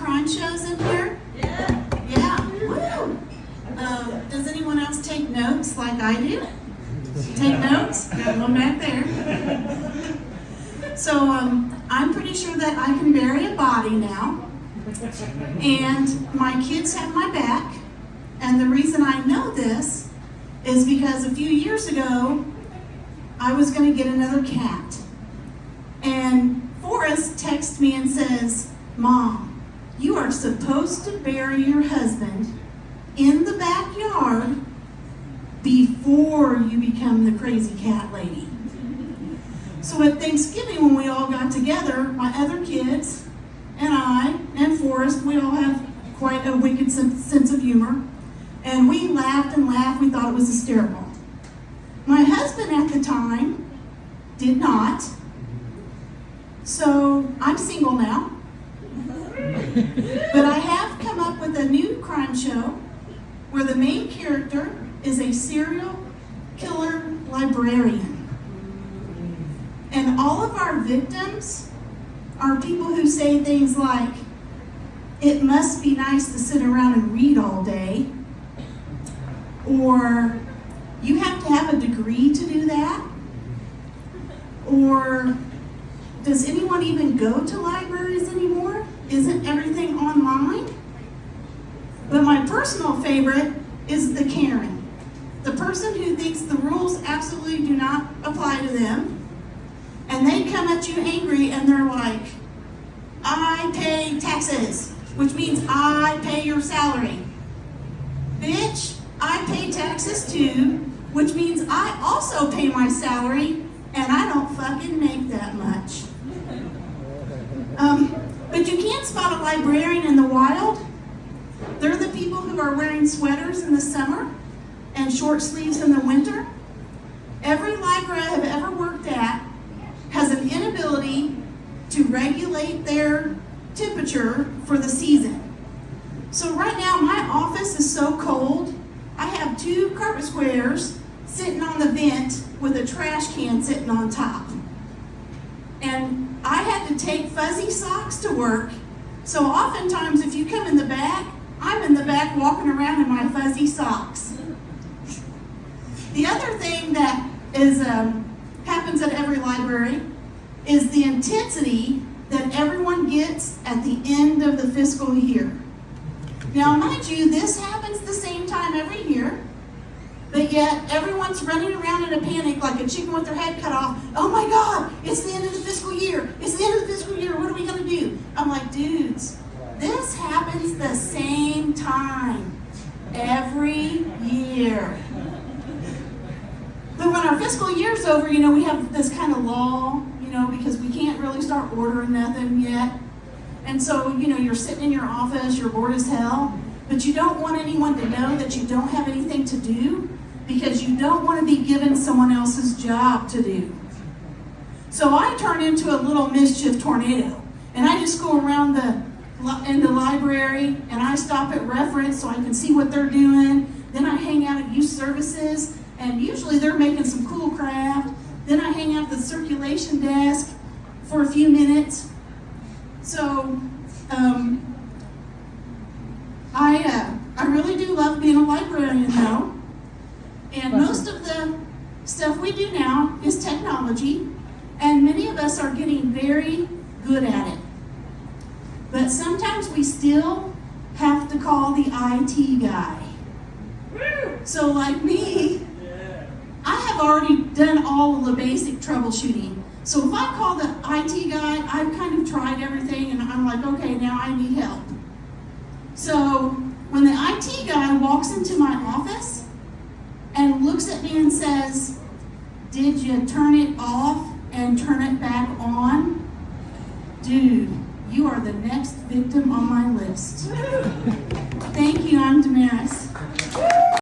crime shows in here? Yeah. Woo. Does anyone else take notes like I do? Take notes? Got one back there. So I'm pretty sure that I can bury a body now. And my kids have my back. And the reason I know this is because a few years ago, I was going to get another cat. And Forrest texts me and says, Mom, you are supposed to bury your husband in the backyard before you become the crazy cat lady. So at Thanksgiving, when we all got together, my other kids and I and Forrest, we all have quite a wicked sense of humor. And we laughed and laughed. We thought it was hysterical. My husband at the time did not. So I'm single now. But I have come up with a new crime show where the main character is a serial killer librarian. And all of our victims are people who say things like, it must be nice to sit around and read all day, or you have to have a degree to do that, or does anyone even go to libraries anymore? Isn't everything online? But my personal favorite is the Karen, the person who thinks the rules absolutely do not apply to them, and they come at you angry and they're like, I pay taxes, which means I pay your salary. Bitch, I pay taxes too, which means I also pay my salary, and I don't fucking make that much. But you can't spot a librarian in the wild. They're the people who are wearing sweaters in the summer and short sleeves in the winter. Every library I have ever worked at has an inability to regulate their temperature for the season. So right now my office is so cold, I have 2 carpet squares sitting on the vent with a trash can sitting on top. And I had to take fuzzy socks to work, so oftentimes if you come in the back, I'm in the back walking around in my fuzzy socks. The other thing that is happens at every library is the intensity that everyone gets at the end of the fiscal year. Now, mind you, this happens the same time every year, but yet everyone's running around in a panic like a chicken with their head cut off. Oh my God, it's the end of the fiscal year. It's the end of the fiscal year. What are we going to do? I'm like, dudes, this happens the same time every year. But when our fiscal year's over, we have this kind of lull, because we can't really start ordering nothing yet. And so, you're sitting in your office, you're bored as hell, but you don't want anyone to know that you don't have anything to do because you don't want to be given someone else's job to do. So I turn into a little mischief tornado, and I just go around in the library, and I stop at reference so I can see what they're doing. Then I hang out at youth services, and usually they're making some cool craft. Then I hang out at the circulation desk for a few minutes. So I really do love being a librarian though. And most of the stuff we do now is technology, and many of us are getting very good at it. But sometimes we still have to call the IT guy. So like me, I have already done all of the basic troubleshooting. So if I call the IT guy, I've kind of tried everything and I'm like, okay, now I need help. So when the IT guy walks into my office and looks at me and says, did you turn it off and turn it back on? Dude, you are the next victim on my list. Thank you, I'm Damaris.